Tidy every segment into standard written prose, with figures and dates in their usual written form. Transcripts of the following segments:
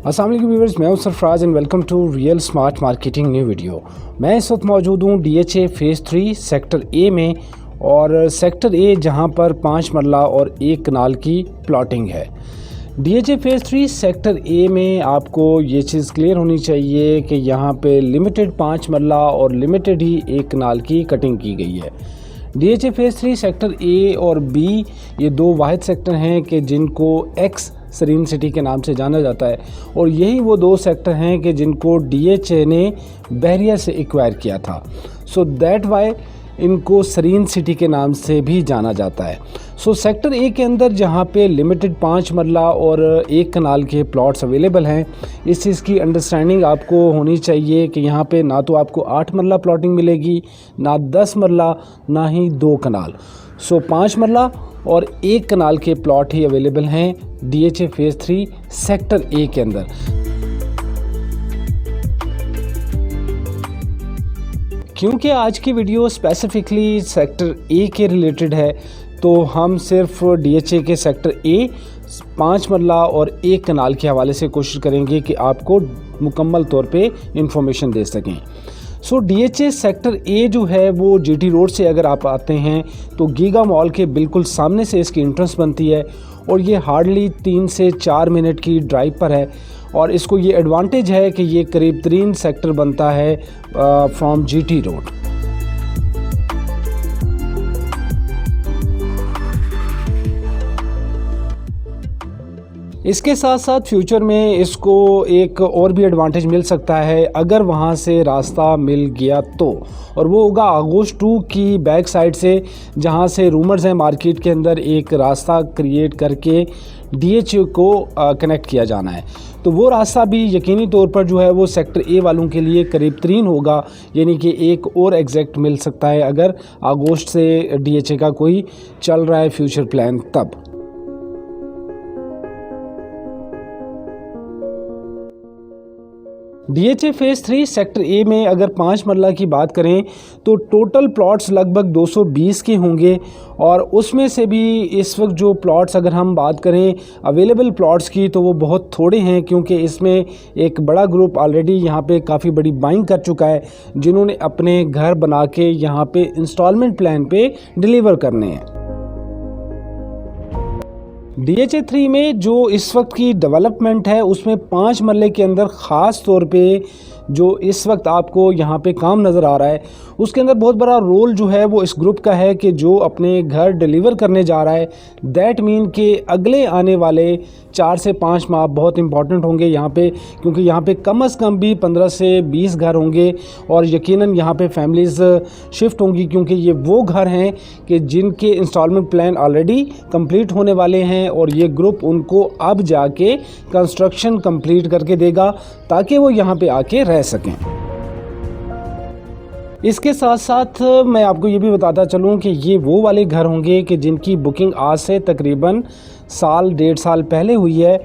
अस्सलाम वालेकुम व्यूअर्स, मैं हूं Sarfaraz and welcome to real smart marketing new video. मैं इस वक्त मौजूद हूं DHA फेज़ 3 सेक्टर ए में, और सेक्टर ए जहां पर 5 मरला और 1 कनाल की प्लॉटिंग है। DHA फेज़ 3 सेक्टर ए में आपको ये चीज़ क्लियर होनी चाहिए कि यहाँ पे लिमिटेड 5 मरला और लिमिटेड ही 1 कनाल की कटिंग की गई है। DHA फेज़ 3 सेक्टर ए और बी ये दो वाहिद सेक्टर हैं कि जिनको एक्स सरीन सिटी के नाम से जाना जाता है, और यही वो दो सेक्टर हैं कि जिनको DHA ने बहरिया से एक्वायर किया था। सो दैट वाई इनको सरीन सिटी के नाम से भी जाना जाता है। सो सेक्टर ए के अंदर जहाँ पे लिमिटेड 5 मरला और 1 कनाल के प्लॉट्स अवेलेबल हैं, इस चीज़ की अंडरस्टैंडिंग आपको होनी चाहिए कि यहाँ पे ना तो आपको 8 मरला प्लॉटिंग मिलेगी, ना 10 मरला, ना ही 2 कनाल। सो 5 मरला और 1 कनाल के प्लॉट ही अवेलेबल हैं DHA फेज़ 3 सेक्टर ए के अंदर। क्योंकि आज की वीडियो स्पेसिफिकली सेक्टर ए के रिलेटेड है, तो हम सिर्फ DHA के सेक्टर ए 5 मरला और 1 कनाल के हवाले से कोशिश करेंगे कि आपको मुकम्मल तौर पे इंफॉर्मेशन दे सकें। सो DHA सेक्टर ए जो है वो GT रोड से अगर आप आते हैं तो गीगा मॉल के बिल्कुल सामने से इसकी एंट्रेंस बनती है, और ये हार्डली 3 से 4 मिनट की ड्राइव पर है। और इसको ये एडवांटेज है कि ये करीब तरीन सेक्टर बनता है फ्रॉम GT रोड। इसके साथ साथ फ्यूचर में इसको एक और भी एडवांटेज मिल सकता है अगर वहाँ से रास्ता मिल गया तो, और वो होगा आगोश 2 की बैक साइड से, जहाँ से रूमर्स हैं मार्केट के अंदर एक रास्ता क्रिएट करके DHA को कनेक्ट किया जाना है। तो वो रास्ता भी यकीनी तौर पर जो है वो सेक्टर ए वालों के लिए करीब तरीन होगा, यानी कि एक और एग्जैक्ट मिल सकता है अगर अगस्त से DHA का कोई चल रहा है फ्यूचर प्लान तब। DHA फेज़ 3 सेक्टर ए में अगर 5 मरला की बात करें तो टोटल प्लॉट्स लगभग 220 के होंगे, और उसमें से भी इस वक्त जो प्लॉट्स अगर हम बात करें अवेलेबल प्लॉट्स की तो वो बहुत थोड़े हैं, क्योंकि इसमें एक बड़ा ग्रुप ऑलरेडी यहाँ पे काफ़ी बड़ी बाइंग कर चुका है, जिन्होंने अपने घर बना के यहाँ पे इंस्टॉलमेंट प्लान पे डिलीवर करने हैं। DHA 3 में जो इस वक्त की डेवलपमेंट है उसमें 5 मरले के अंदर ख़ास तौर पे जो इस वक्त आपको यहाँ पे काम नज़र आ रहा है, उसके अंदर बहुत बड़ा रोल जो है वो इस ग्रुप का है कि जो अपने घर डिलीवर करने जा रहा है। दैट मीन कि अगले आने वाले 4 से 5 माह बहुत इंपॉर्टेंट होंगे यहाँ पे, क्योंकि यहाँ पे कम से कम भी 15 से 20 घर होंगे, और यकीनन यहाँ पे फैमिलीज़ शिफ्ट होंगी, क्योंकि ये वो घर हैं कि जिनके इंस्टॉलमेंट प्लान ऑलरेडी कंप्लीट होने वाले हैं, और ये ग्रुप उनको अब जाके कंस्ट्रक्शन कंप्लीट करके देगा ताकि वो यहाँ पे आके रह सकें। इसके साथ साथ मैं आपको ये भी बताता चलूँ कि ये वो वाले घर होंगे कि जिनकी बुकिंग आज से तकरीबन साल 1.5 साल पहले हुई है,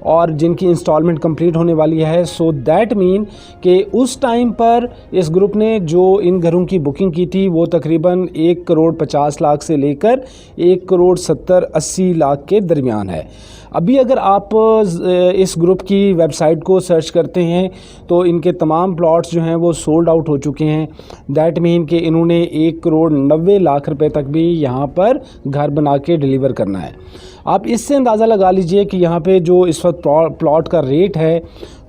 और जिनकी इंस्टॉलमेंट कंप्लीट होने वाली है। सो दैट मीन कि उस टाइम पर इस ग्रुप ने जो इन घरों की बुकिंग की थी वो तकरीबन 1 करोड़ 50 लाख से लेकर 1 करोड़ 70-80 लाख के दरमियान है। अभी अगर आप इस ग्रुप की वेबसाइट को सर्च करते हैं तो इनके तमाम प्लॉट्स जो हैं वो सोल्ड आउट हो चुके हैं। दैट मीन कि इन्होंने 1 करोड़ 90 लाख रुपए तक भी यहाँ पर घर बना के डिलीवर करना है। आप इससे अंदाज़ा लगा लीजिए कि यहाँ पे जो इस वक्त प्लॉट का रेट है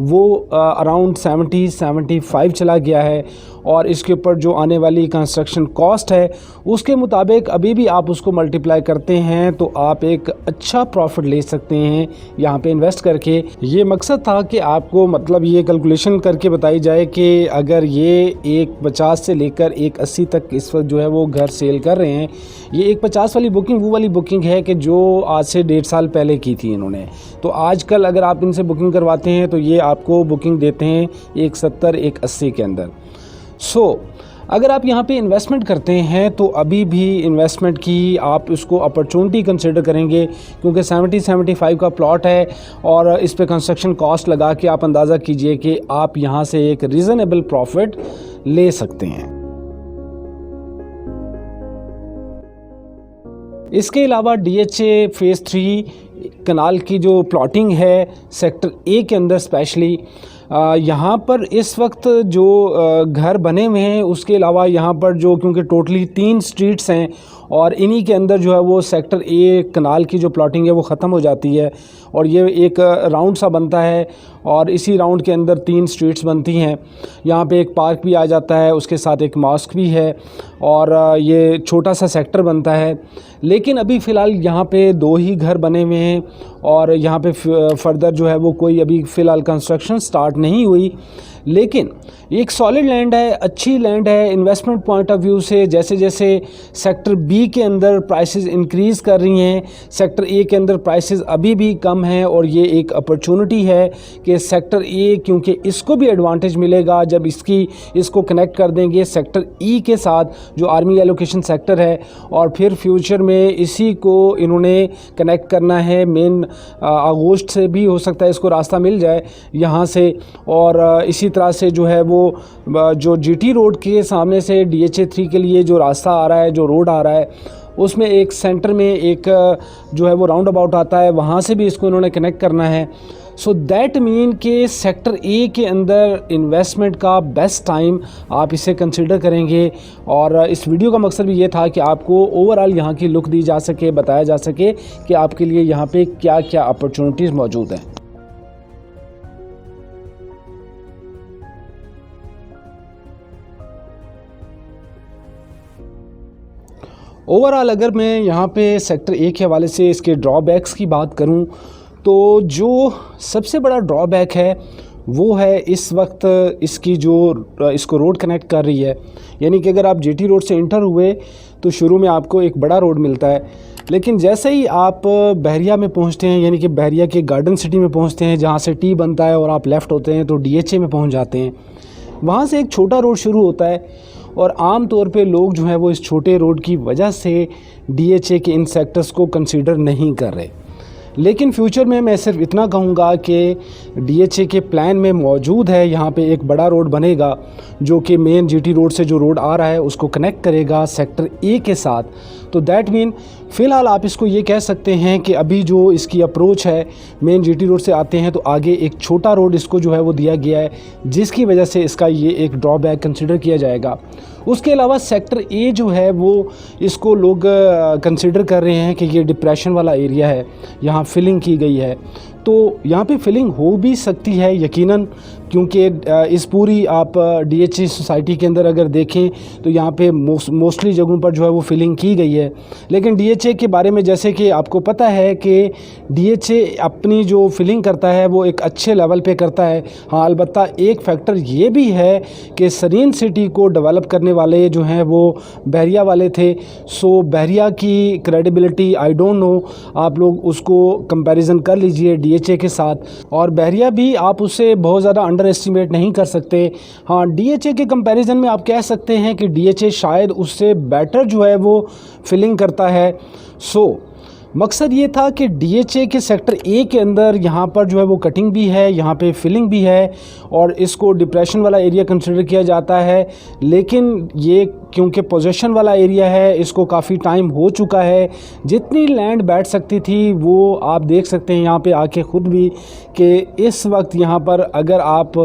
वो अराउंड 70-75 चला गया है, और इसके ऊपर जो आने वाली कंस्ट्रक्शन कॉस्ट है उसके मुताबिक अभी भी आप उसको मल्टीप्लाई करते हैं तो आप एक अच्छा प्रॉफिट ले सकते हैं यहाँ पे इन्वेस्ट करके। ये मकसद था कि आपको मतलब ये कैलकुलेशन करके बताई जाए कि अगर ये 150 से लेकर 180 तक इस वक्त जो है वो घर सेल कर रहे हैं। ये 150 वाली बुकिंग वो वाली बुकिंग है कि जो आज से 1.5 साल पहले की थी इन्होंने। तो आजकल अगर आप इनसे बुकिंग करवाते हैं तो ये आपको बुकिंग देते हैं 170-180 के अंदर। सो अगर आप यहाँ पे इन्वेस्टमेंट करते हैं तो अभी भी इन्वेस्टमेंट की आप उसको अपॉर्चुनिटी कंसिडर करेंगे, क्योंकि 70-75 का प्लॉट है, और इस पे कंस्ट्रक्शन कॉस्ट लगा के आप अंदाज़ा कीजिए कि आप यहाँ से एक रीज़नेबल प्रॉफिट ले सकते हैं। इसके अलावा DHA फेज़ 3 कनाल की जो प्लॉटिंग है सेक्टर ए के अंदर स्पेशली, यहाँ पर इस वक्त जो घर बने हुए हैं, उसके अलावा यहाँ पर जो क्योंकि टोटली 3 स्ट्रीट्स हैं और इन्हीं के अंदर जो है वो सेक्टर ए कनाल की जो प्लॉटिंग है वो ख़त्म हो जाती है और ये एक राउंड सा बनता है और इसी राउंड के अंदर 3 स्ट्रीट्स बनती हैं। यहाँ पे एक पार्क भी आ जाता है, उसके साथ एक मॉस्क भी है और ये छोटा सा सेक्टर बनता है। लेकिन अभी फ़िलहाल यहाँ पे 2 ही घर बने हुए हैं और यहाँ पे फर्दर जो है वो कोई अभी फ़िलहाल कंस्ट्रक्शन स्टार्ट नहीं हुई। लेकिन एक सॉलिड लैंड है, अच्छी लैंड है इन्वेस्टमेंट पॉइंट ऑफ व्यू से। जैसे जैसे सेक्टर बी के अंदर प्राइसेस इंक्रीज़ कर रही हैं, सेक्टर ए के अंदर प्राइसेस अभी भी कम हैं और ये एक अपॉर्चुनिटी है कि सेक्टर ए, क्योंकि इसको भी एडवांटेज मिलेगा जब इसको कनेक्ट कर देंगे सेक्टर ई के साथ जो आर्मी एलोकेशन सेक्टर है, और फिर फ्यूचर में इसी को इन्होंने कनेक्ट करना है मेन अगस्त से भी हो सकता है इसको रास्ता मिल जाए यहाँ से। और इसी तरह से जो है वो जो जीटी रोड के सामने से DHA 3 के लिए जो रास्ता आ रहा है, जो रोड आ रहा है, उसमें एक सेंटर में एक जो है वो राउंड अबाउट आता है, वहाँ से भी इसको इन्होंने कनेक्ट करना है। सो दैट मीन कि सेक्टर ए के अंदर इन्वेस्टमेंट का बेस्ट टाइम आप इसे कंसिडर करेंगे। और इस वीडियो का मकसद भी ये था कि आपको ओवरऑल यहाँ की लुक दी जा सके, बताया जा सके कि आपके लिए यहाँ पे क्या क्या अपॉर्चुनिटीज़ मौजूद हैं। ओवरऑल अगर मैं यहाँ पे सेक्टर ए के हवाले से इसके ड्रॉबैक्स की बात करूँ तो जो सबसे बड़ा ड्रॉबैक है वो है इस वक्त इसकी जो इसको रोड कनेक्ट कर रही है। यानी कि अगर आप जीटी रोड से इंटर हुए तो शुरू में आपको एक बड़ा रोड मिलता है, लेकिन जैसे ही आप बहरिया में पहुंचते हैं, यानी कि बहरिया के गार्डन सिटी में पहुंचते हैं जहां से टी बनता है और आप लेफ़्ट होते हैं तो DHA में पहुंच जाते हैं। वहां से एक छोटा रोड शुरू होता है और आम तौर पे लोग जो है वो इस छोटे रोड की वजह से DHA के इन सेक्टर्स को कंसीडर नहीं कर रहे। लेकिन फ्यूचर में मैं सिर्फ इतना कहूँगा कि DHA के प्लान में मौजूद है, यहाँ पे एक बड़ा रोड बनेगा जो कि मेन जीटी रोड से जो रोड आ रहा है उसको कनेक्ट करेगा सेक्टर ए के साथ। तो दैट मीन फ़िलहाल आप इसको ये कह सकते हैं कि अभी जो इसकी अप्रोच है, मेन जीटी रोड से आते हैं तो आगे एक छोटा रोड इसको जो है वो दिया गया है, जिसकी वजह से इसका ये एक ड्रॉबैक कंसिडर किया जाएगा। उसके अलावा सेक्टर ए जो है वो इसको लोग कंसिडर कर रहे हैं कि ये डिप्रेशन वाला एरिया है, यहाँ फिलिंग की गई है। तो यहाँ पे फिलिंग हो भी सकती है यकीनन, क्योंकि इस पूरी आप DHA सोसाइटी के अंदर अगर देखें तो यहाँ पे मोस्टली जगहों पर जो है वो फिलिंग की गई है। लेकिन DHA के बारे में जैसे कि आपको पता है कि DHA अपनी जो फिलिंग करता है वो एक अच्छे लेवल पे करता है। हाँ, अलबत्ता एक फैक्टर ये भी है कि सरीन सिटी को डेवलप करने वाले जो हैं वो बहरिया वाले थे। सो बहरिया की क्रेडिबिलिटी आई डोंट नो, आप लोग उसको कंपैरिजन कर लीजिए DHA के साथ, और बहरिया भी आप उससे बहुत ज़्यादा अंडर एस्टिमेट नहीं कर सकते। हाँ, DHA के कंपैरिजन में आप कह सकते हैं कि DHA शायद उससे बेटर जो है वो फिलिंग करता है। सो मकसद ये था कि DHA के सेक्टर ए के अंदर यहाँ पर जो है वो कटिंग भी है, यहाँ पे फिलिंग भी है और इसको डिप्रेशन वाला एरिया कंसिडर किया जाता है। लेकिन ये क्योंकि पोजीशन वाला एरिया है, इसको काफ़ी टाइम हो चुका है। जितनी लैंड बैठ सकती थी वो आप देख सकते हैं यहाँ पे आके ख़ुद भी कि इस वक्त यहाँ पर अगर आप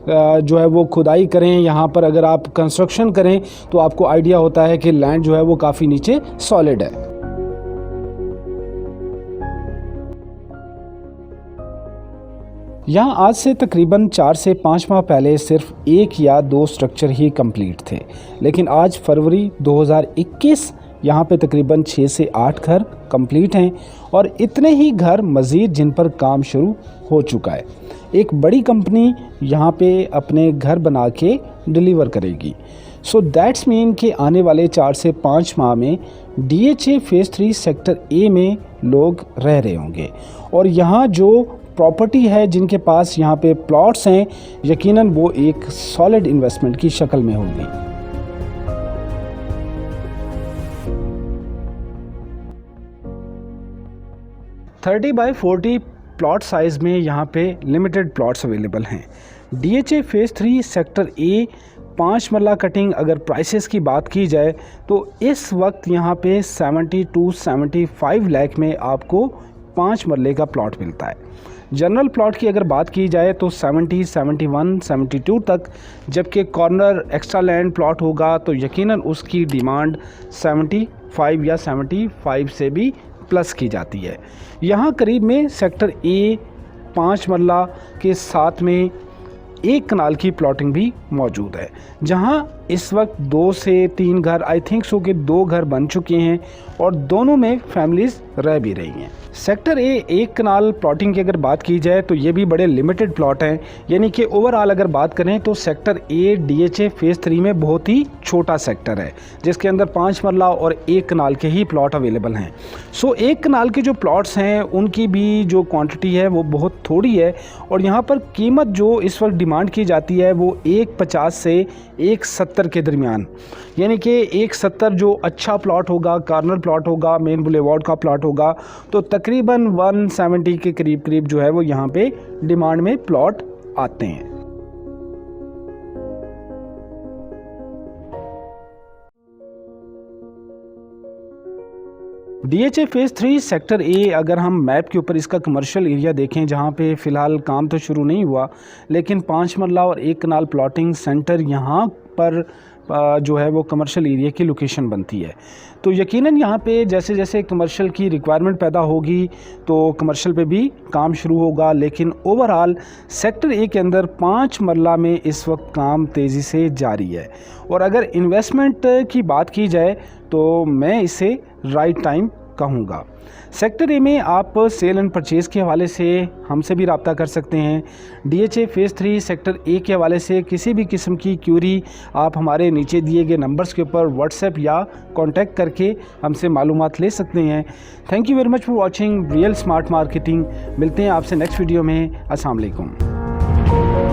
जो है वो खुदाई करें, यहाँ पर अगर आप कंस्ट्रक्शन करें तो आपको आइडिया होता है कि लैंड जो है वो काफ़ी नीचे सॉलिड है। यहाँ आज से तकरीबन 4 से 5 माह पहले सिर्फ 1 या 2 स्ट्रक्चर ही कंप्लीट थे, लेकिन आज फरवरी 2021 यहाँ पे तकरीबन 6 से 8 घर कंप्लीट हैं और इतने ही घर मज़ीद जिन पर काम शुरू हो चुका है। एक बड़ी कंपनी यहाँ पे अपने घर बना के डिलीवर करेगी। सो दैट्स मीन कि आने वाले 4 से 5 माह में DHA फेज़ 3 सेक्टर ए में लोग रह रहे होंगे और यहाँ जो प्रॉपर्टी है, जिनके पास यहाँ पे प्लॉट्स हैं, यकीनन वो एक सॉलिड इन्वेस्टमेंट की शक्ल में होंगी। $30 by 40 प्लॉट साइज़ में यहाँ पे लिमिटेड प्लॉट्स अवेलेबल हैं। DHA फेज़ 3 सेक्टर ए 5 मरला कटिंग अगर प्राइसेस की बात की जाए तो इस वक्त यहाँ पे 70 to 75 लाख में आपको 5 मरले का प्लॉट मिलता है। जनरल प्लॉट की अगर बात की जाए तो 70, 71, 72 तक, जबकि कॉर्नर एक्स्ट्रा लैंड प्लॉट होगा तो यकीनन उसकी डिमांड 75 या 75 से भी प्लस की जाती है। यहाँ करीब में सेक्टर ए 5 मरला के साथ में 1 कनाल की प्लॉटिंग भी मौजूद है, जहां इस वक्त 2 से 3 घर, आई थिंक सो कि 2 घर बन चुके हैं और दोनों में फैमिलीज रह भी रही हैं। सेक्टर ए 1 कनाल प्लॉटिंग की अगर बात की जाए तो ये भी बड़े लिमिटेड प्लॉट हैं, यानी कि ओवरऑल अगर बात करें तो सेक्टर ए DHA फेज़ 3 में बहुत ही छोटा सेक्टर है, जिसके अंदर 5 मरला और 1 कनाल के ही प्लॉट अवेलेबल हैं। सो 1 कनाल के जो प्लॉट्स हैं उनकी भी जो क्वांटिटी है वो बहुत थोड़ी है और यहाँ पर कीमत जो इस वक्त डिमांड की जाती है वो 150 से 170 के दरमियान, यानी कि 170 जो अच्छा प्लॉट होगा, कॉर्नर प्लॉट होगा, मेन बुलेवार्ड का प्लॉट होगा, तो तकरीबन 170 के करीब जो है वो यहाँ पे डिमांड में प्लॉट आते हैं। DHA फेज़ 3 सेक्टर ए, अगर हम मैप के ऊपर इसका कमर्शियल एरिया देखें, जहाँ पे फ़िलहाल काम तो शुरू नहीं हुआ, लेकिन 5 मरला और 1 कनाल प्लॉटिंग सेंटर यहाँ पर जो है वो कमर्शियल एरिया की लोकेशन बनती है। तो यकीनन यहाँ पे जैसे जैसे कमर्शियल की रिक्वायरमेंट पैदा होगी तो कमर्शियल पे भी काम शुरू होगा, लेकिन ओवरऑल सेक्टर ए के अंदर 5 मरला में इस वक्त काम तेज़ी से जारी है। और अगर इन्वेस्टमेंट की बात की जाए तो मैं इसे राइट टाइम कहूँगा। सेक्टर ए में आप सेल एंड परचेज़ के हवाले से हमसे भी रब्ता कर सकते हैं। DHA फेज़ 3 सेक्टर ए के हवाले से किसी भी किस्म की क्यूरी आप हमारे नीचे दिए गए नंबर्स के ऊपर व्हाट्सएप या कांटेक्ट करके हमसे मालूमात ले सकते हैं। Thank you very much for watching real smart marketing. मिलते हैं आपसे नेक्स्ट वीडियो में। अस्सलाम वालेकुम।